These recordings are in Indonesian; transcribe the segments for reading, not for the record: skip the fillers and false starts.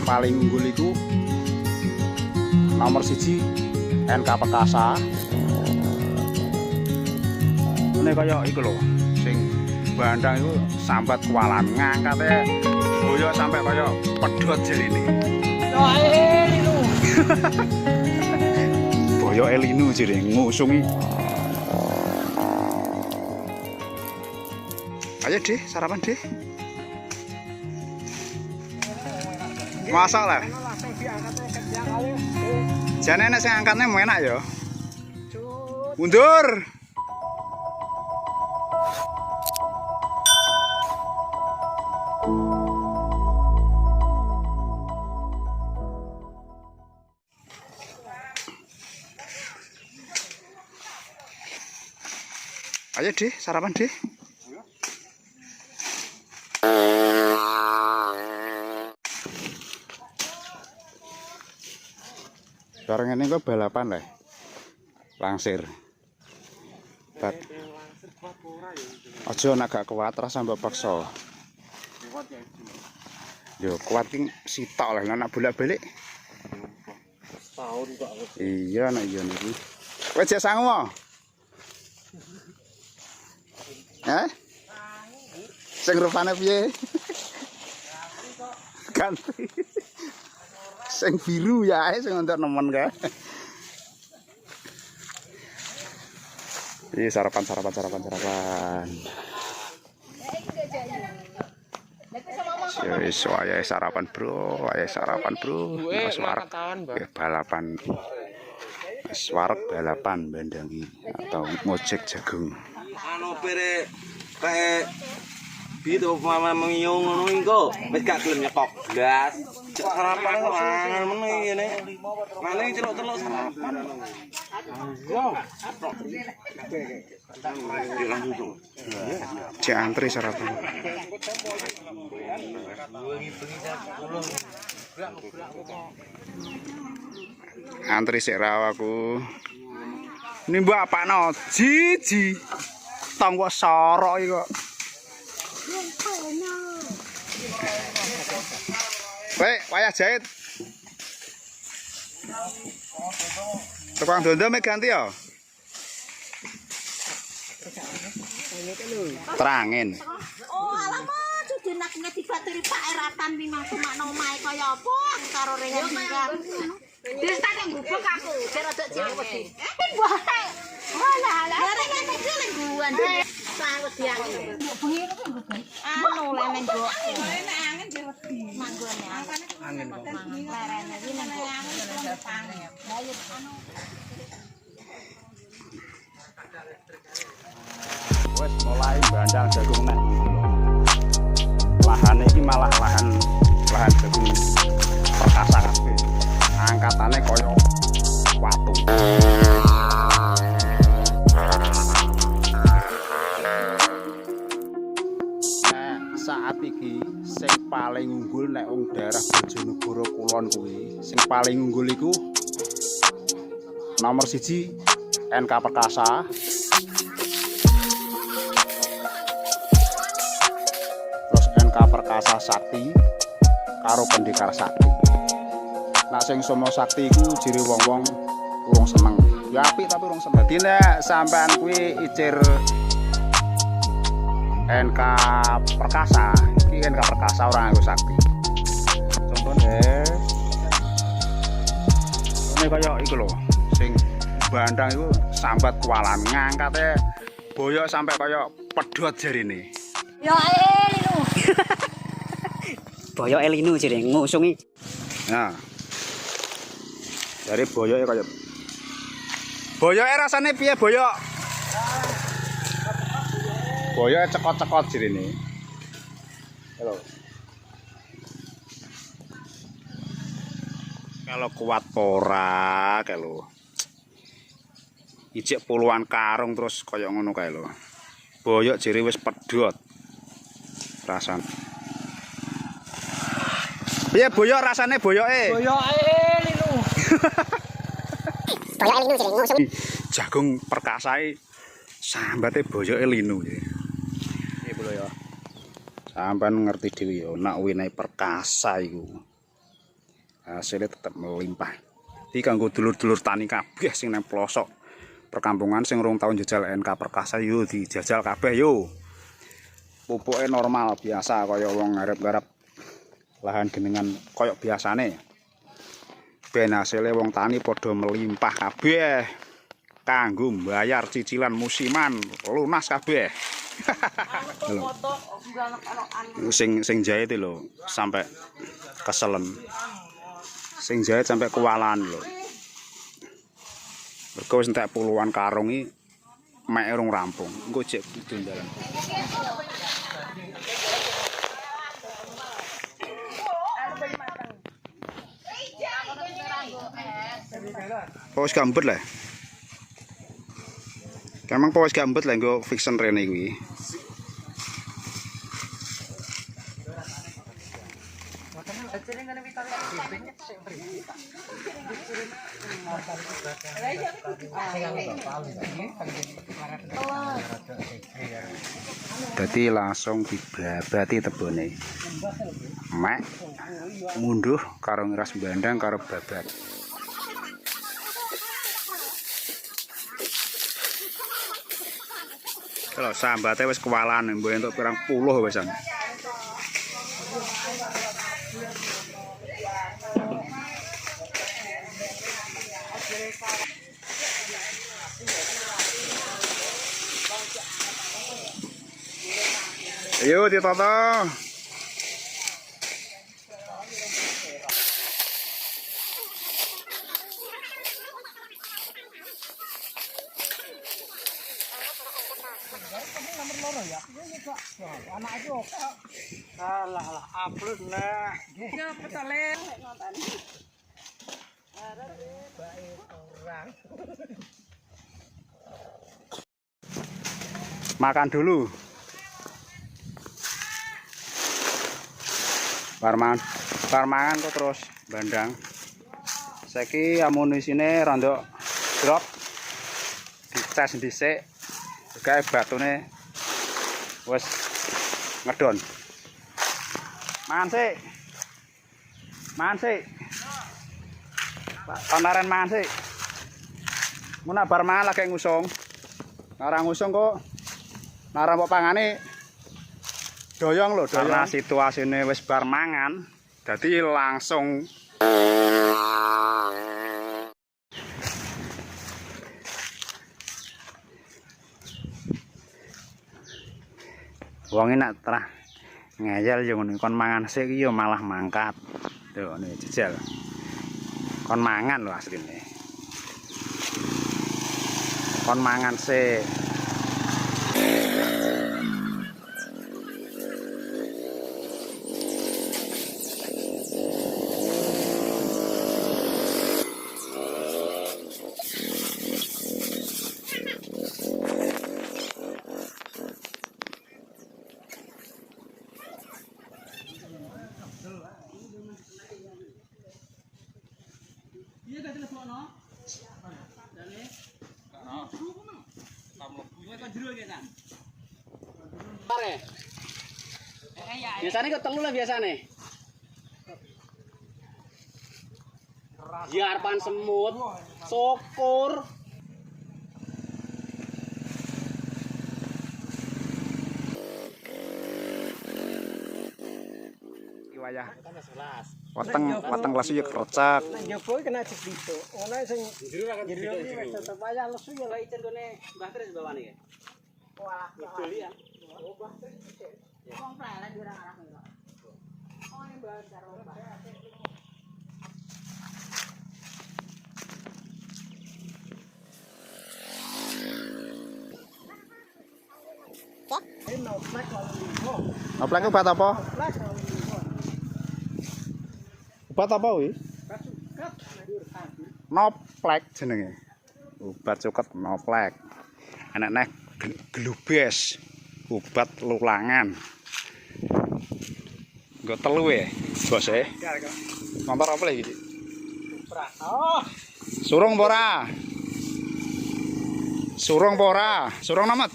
paling unggul itu nomor 1 NK Perkasa. Ini kaya iku lho, sing bandang itu sambat kualan ngangkate boyo sampai kaya pedhot jarine. Yo elinu. Boyo elinu jarine ngusungi. Ayo deh, sarapan deh. Masak lah. Jane nek sing angkatnya mau enak ya. Mundur. Ayo deh, sarapan deh. Sekarang ini kok balapan lah, langsir. Ojo nak gak kuat rasa mbak paksa. Yo kuat king sitok lah, nak bolak-balik. Tahun kok. Iya nak iya niki. Kowe jek sangu mo? Sing rupane piye? Ganti. Sing biru ya sing untuk nemen kae. Ini sarapan. Wis wayahe sarapan, Bro. Wis wareg balapan. Wis wareg balapan bendangi atau ngojek jagung. Anu pere kayak gitu mama mengiung ngono iku wis gak gelem nyekok blas. Sarapan mangan meneh ngene. Mane celuk-celuk sarapan. Yo. Cek antri sarapan. Antri sik rawaku. Ini mbak apa no? Jiji. Tong kok sorok iki kok. Weh, wayah jahit. Tukang dondo mek ganti ya. Terangin. Oh, alamak, sudah nak ngedibaturi Pak Eratan memang cuma nomai kaya apa karo rengan juga. Desa yang gubuk aku, biar ada cilik wedi. Buah. Walah, rengan iki lengguan. Sawet dia. Bengi itu kan gubuk. Anu lenen kok. Nek angin dia wedi. Manggone angin kok. Lerene iki nang angin. Ayo anu. Wes mulai bandang jagung nek. Lahan iki malah lahan jagung Perkasa kabeh. Angkatane koyo watu. Nek saat iki sing paling unggul nek wong daerah Bojonegoro Kulon kuwi, sing paling unggul iku nomor 1 NK Perkasa. Perkasa Sakti karo Pendekar Sakti. Nak sing Somo Sakti iku jere wong-wong seneng. Ya apik tapi wong seneng. Dadi nek sampean kuwi icir NK Perkasa, iki NK Perkasa ora nganggo Sakti. Contone ini kaya iku lho, sing bandang iku sambat kualan ngangkate boyo sampai kaya pedhot jarine. Yo elinu. Boyo elinu jere ngusungi. Nah. Dari boyoke kaya. Boyoke rasane piye, boyok? Boyoke cekot-cekot jirene. Halo. Kalau kuat ora kae lho. Ijek puluhan karung terus kaya ngono kae lho. Boyok jere wis pedhot. Rasane. Piye boyok rasane boyoke? Boyoke linu. Boyo elinu jere ngusung. Jagung Perkasae sambate boyoke linu. Iki lho ya. Sampeyan ngerti dhewe ya, nak winae Perkasa iku. hasilnya tetap melimpah. Iki kanggo dulur-dulur tani kabeh sing nang pelosok perkampungan sing urung tau njajal NK Perkasa yo dijajal kabeh yo. Pupuke normal biasa kaya wong ngarep-ngarep lahan genengan kaya biasane. Ben hasilnya wong tani padha melimpah kabeh kanggo mbayar cicilan musiman lunas kabeh. sing jahit lho sampai keselen. Sing jahit sampai kewalahan lho. Mergo wis entek puluhan karung iki mek urung rampung. Engko jek kidul dalan. Pos gambet lah. Kemang pos gambet lah nggo fiction rene kuwi. Dadi langsung dibabati tebone. Mek munduh karo ngeras bandang karo babat. Kalau sambate wis kewalahan mbok entuk pirang puluh wisan. Ayo ditoto. Alah upload nah. Ya petalen. Makan dulu. Parmangan kok terus bandang. Saiki amunisine randok drop. Dicas dhisik. Gawe batune wis ngedon. Mangan sik. Mangan sik. Konaran mangan sik. Mun bar mangan lagi ngusung. Ora ngusung kok. Nara mbok pangane doyong lho, doyong. Karena situasine wis bar mangan, dadi langsung wong enak terah ngeyel yo ngono kon mangan sik iki yo malah mangkat. Tuh nih jejal. Kon mangan lho asline. Kon mangan sik. Biasanya ketelu lah biasanya. Jarpan semut, sokur. Wayah. Wateng lesu ya krocak. Jokowi kena cipito. Ono sing jero iki wis tetep wayah lesu ya lek icen kene Mbah Kris bawane ya. Wah, betul ya. Oh, Mbah Kris. Wong plalan ora arah kok. Oh, ini Mbah karo Mbah. Oplek obat apa? Obat apa kuwi? Noplek jenenge. Obat cuket noplek. Enak neh glubes. Obat lulangan. Nggo telu ya, Bos e. Motor apa lagi? Oh, Surung apa ora? Surung apa ora? Surung namet.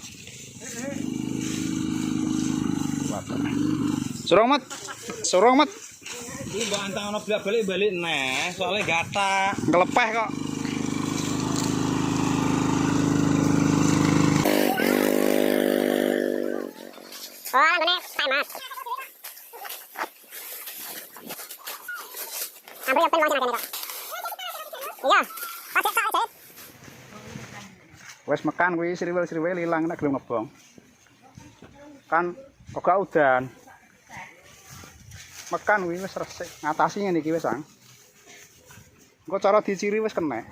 Surung mat. Surung mat. Iki mbok antang ana balik-balik neh, soalnya gatak. Ngelepeh kok. Oh, anggone panas. Ambil yang peluang sing kok. Iya. Pasek sak aja. Wes mekan kuwi sriwil-sriwil ilang nek gelem ngebong. Kan ora udan. Mekan kuwi wis resik. Ngatasi ngene iki wis, Ang. Engko cara diciri wis kenek.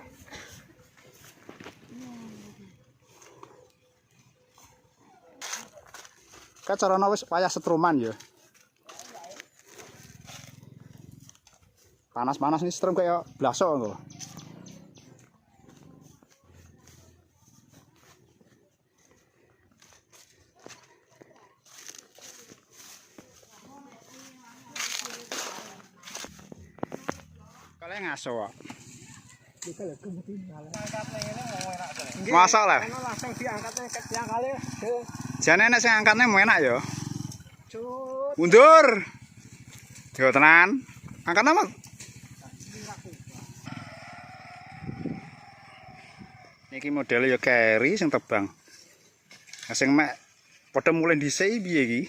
Ka carane wis wayah setruman ya. Panas-panas nih strum kayak blasok engko. Kalian ngaso kok. Masak lah. Langsung diangkatnya ke tiang kali. Jane nek sing angkatne mau enak ya. Cut. Mundur. Yo tenan. Angkatnya mah. Iki modele ya carry sing tebang. Sing mek padha mulai dhisik piye iki?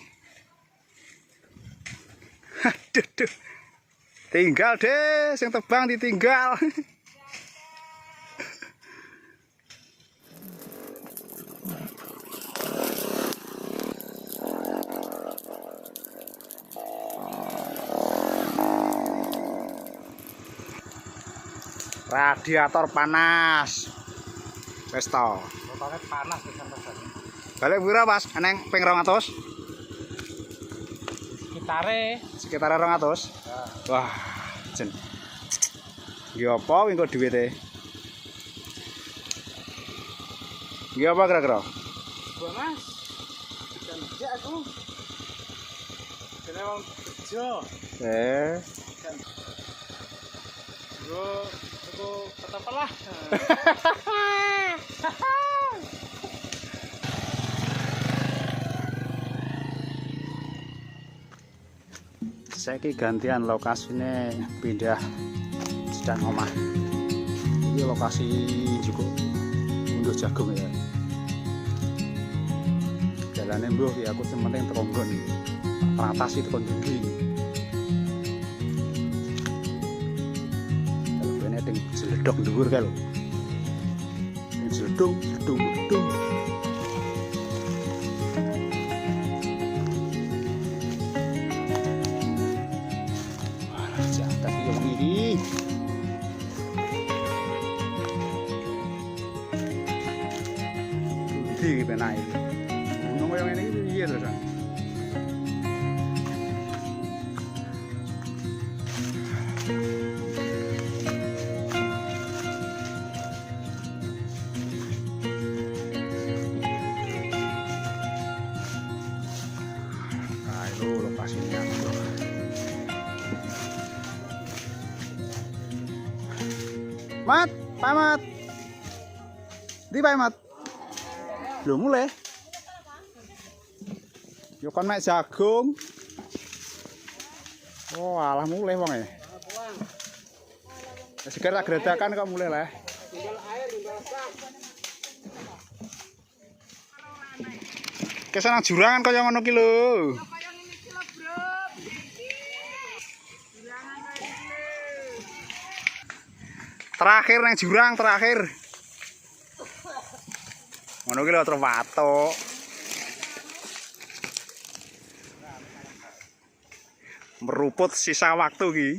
Aduh. Tinggal deh, sing tebang ditinggal. Radiator panas. Wes to. Motornya panas pisan tenan. Balik pira, Mas? Eneng ping 200? Sekitar 200. Wah, jen. Iki apa engko dhuwite? Iki apa kira-kira? Gua Mas. Janji aku. Kene wong kerja. Aku ketapel lah. Saiki gantian lokasine pindah sedang omah. Ini lokasi juga unduh jagung ya. Jalane mbuh ya aku sing penting teronggon. Teratasi tekan ndi. Kalau kene ting jeledok dhuwur kae lho. Jeledong. Iki penak iki. Gunung koyo ngene iki piye to, San? Ayo lokasinya. Mat, Pak Mat. Di Pak Mat. Lho mulai. Yo kon mek jagung. Oh, alah mulai wong e. Segar tak gradakan kok mulai lah. Tinggal air, tinggal sak. Kesana jurangan kaya ngono ki lho. Kaya ngene iki lho, Bro. Terakhir nang jurang terakhir. Ngono ki lho terwatuk. Meruput sisa waktu ki.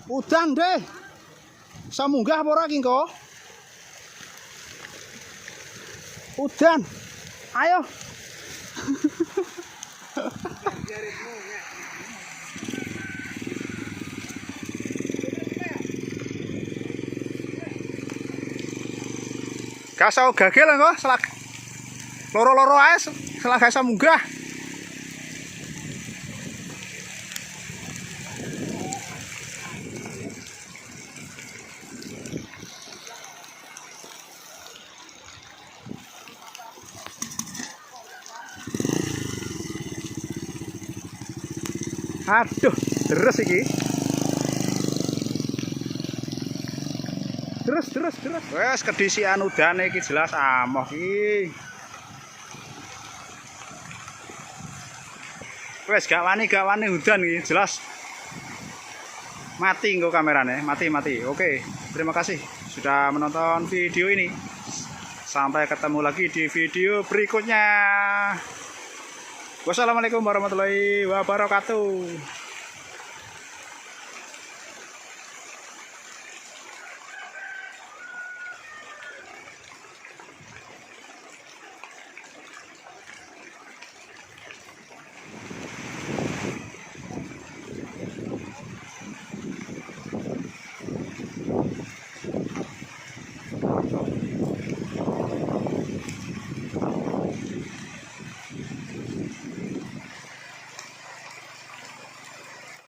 Udan deh. Bisa munggah apa ora ki engko? Udan. Ayo. Gak usah gagel kok, selak loro-loro ae selak gak usah munggah. Aduh, deres iki. Terus. Wes kedisian udane iki jelas amoh iki. Wes gak wani udan iki jelas. Mati engko kamerane, mati. Oke, terima kasih sudah menonton video ini. Sampai ketemu lagi di video berikutnya. Wassalamualaikum warahmatullahi wabarakatuh.